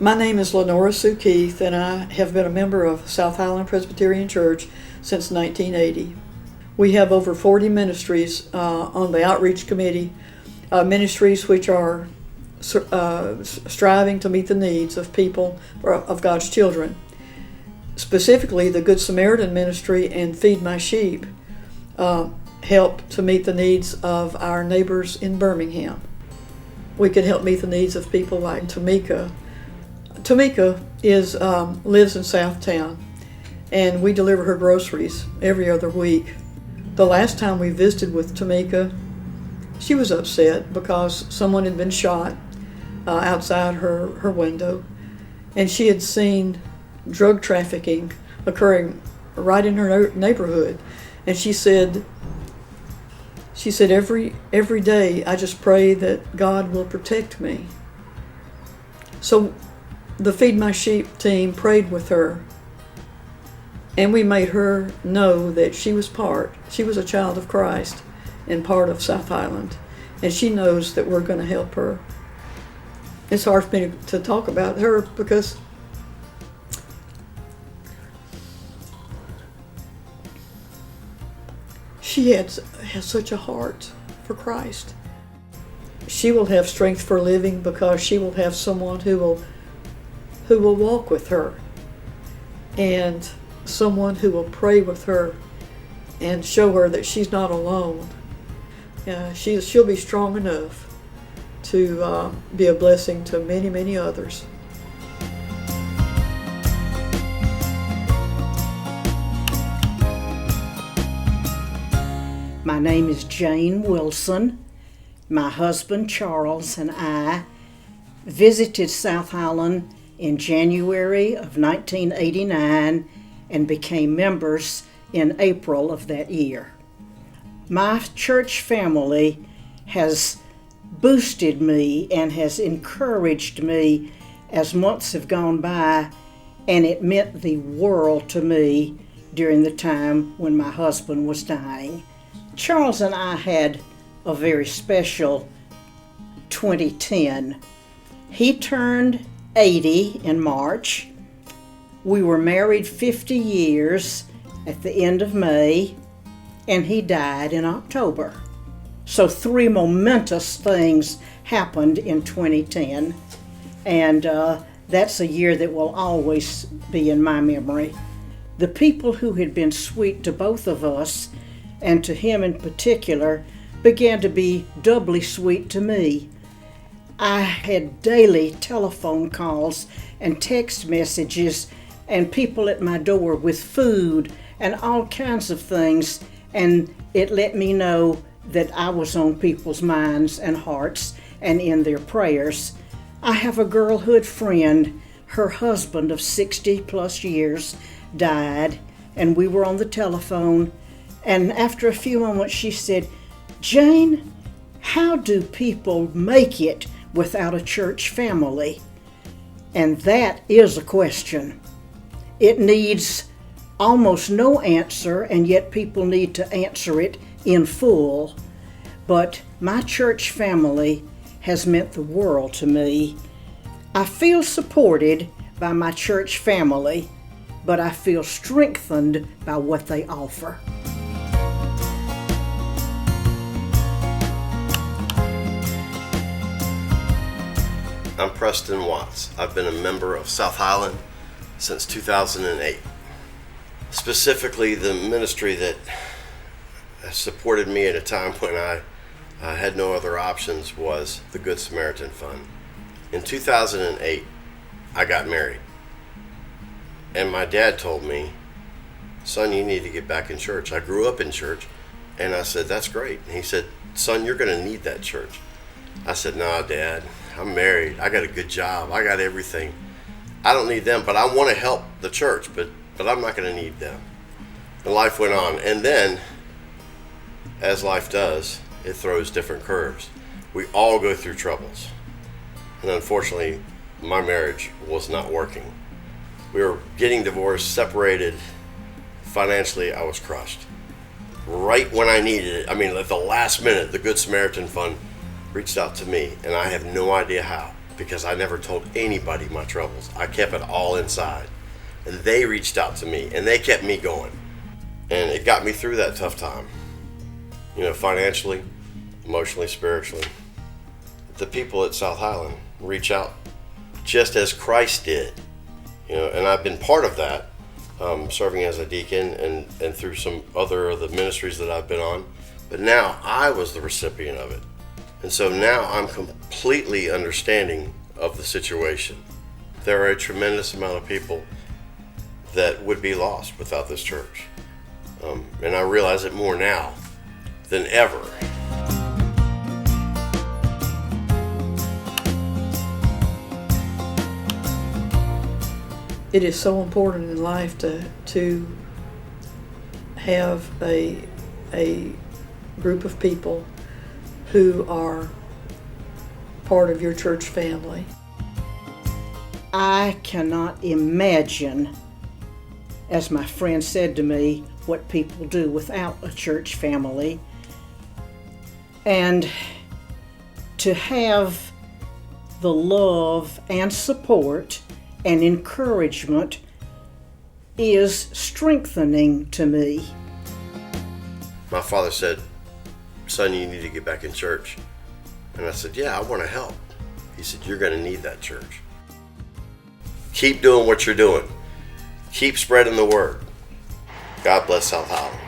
My name is Lenora Sue Keith, and I have been a member of South Highland Presbyterian Church since 1980. We have over 40 ministries on the outreach committee, ministries which are striving to meet the needs of people, of God's children. Specifically, the Good Samaritan ministry and Feed My Sheep help to meet the needs of our neighbors in Birmingham. We can help meet the needs of people like Tamika. Tamika lives in Southtown, and we deliver her groceries every other week. The last time we visited with Tamika, she was upset because someone had been shot outside her window, and she had seen drug trafficking occurring right in her neighborhood. And she said every day I just pray that God will protect me. So the Feed My Sheep team prayed with her, and we made her know that she was a child of Christ and part of South Highland, and she knows that we're going to help her. It's hard for me to talk about her because she has such a heart for Christ. She will have strength for living because she will have someone who will walk with her, and someone who will pray with her and show her that she's not alone. She'll be strong enough to be a blessing to many, many others. My name is Jane Wilson. My husband Charles and I visited South Highland in January of 1989 and became members in April of that year. My church family has boosted me and has encouraged me as months have gone by, and it meant the world to me during the time when my husband was dying. Charles and I had a very special 2010. He turned 80 in March. We were married 50 years at the end of May, and he died in October. So 3 momentous things happened in 2010, and that's a year that will always be in my memory. The people who had been sweet to both of us, and to him in particular, began to be doubly sweet to me. I had daily telephone calls and text messages and people at my door with food and all kinds of things, and it let me know that I was on people's minds and hearts and in their prayers. I have a girlhood friend. Her husband of 60 plus years died, and we were on the telephone, and after a few moments she said, "Jane, how do people make it without a church family?" And that is a question. It needs almost no answer, and yet people need to answer it in full. But my church family has meant the world to me. I feel supported by my church family, but I feel strengthened by what they offer. I'm Preston Watts. I've been a member of South Highland since 2008. Specifically, the ministry that supported me at a time when I had no other options was the Good Samaritan Fund. In 2008, I got married. And my dad told me, "Son, you need to get back in church." I grew up in church, and I said, "That's great." And he said, "Son, you're going to need that church." I said, "Nah, Dad, I'm married. I got a good job. I got everything. I don't need them, but I want to help the church, but I'm not going to need them." And life went on. And then, as life does, it throws different curves. We all go through troubles. And unfortunately, my marriage was not working. We were getting divorced, separated. Financially, I was crushed. Right when I needed it, at the last minute, the Good Samaritan Fund reached out to me, and I have no idea how. because I never told anybody my troubles. I kept it all inside. And they reached out to me, and they kept me going. And it got me through that tough time. You know, financially, emotionally, spiritually. The people at South Highland reach out just as Christ did. You know, and I've been part of that, serving as a deacon and through some other of the ministries that I've been on. But now I was the recipient of it. And so now I'm completely understanding of the situation. There are a tremendous amount of people that would be lost without this church. And I realize it more now than ever. It is so important in life to have a group of people who are part of your church family. I cannot imagine, as my friend said to me, what people do without a church family. And to have the love and support and encouragement is strengthening to me. My father said, "Son, you need to get back in church." And I said, "Yeah, I want to help." He said, "You're going to need that church. Keep doing what you're doing. Keep spreading the word." God bless South Highland.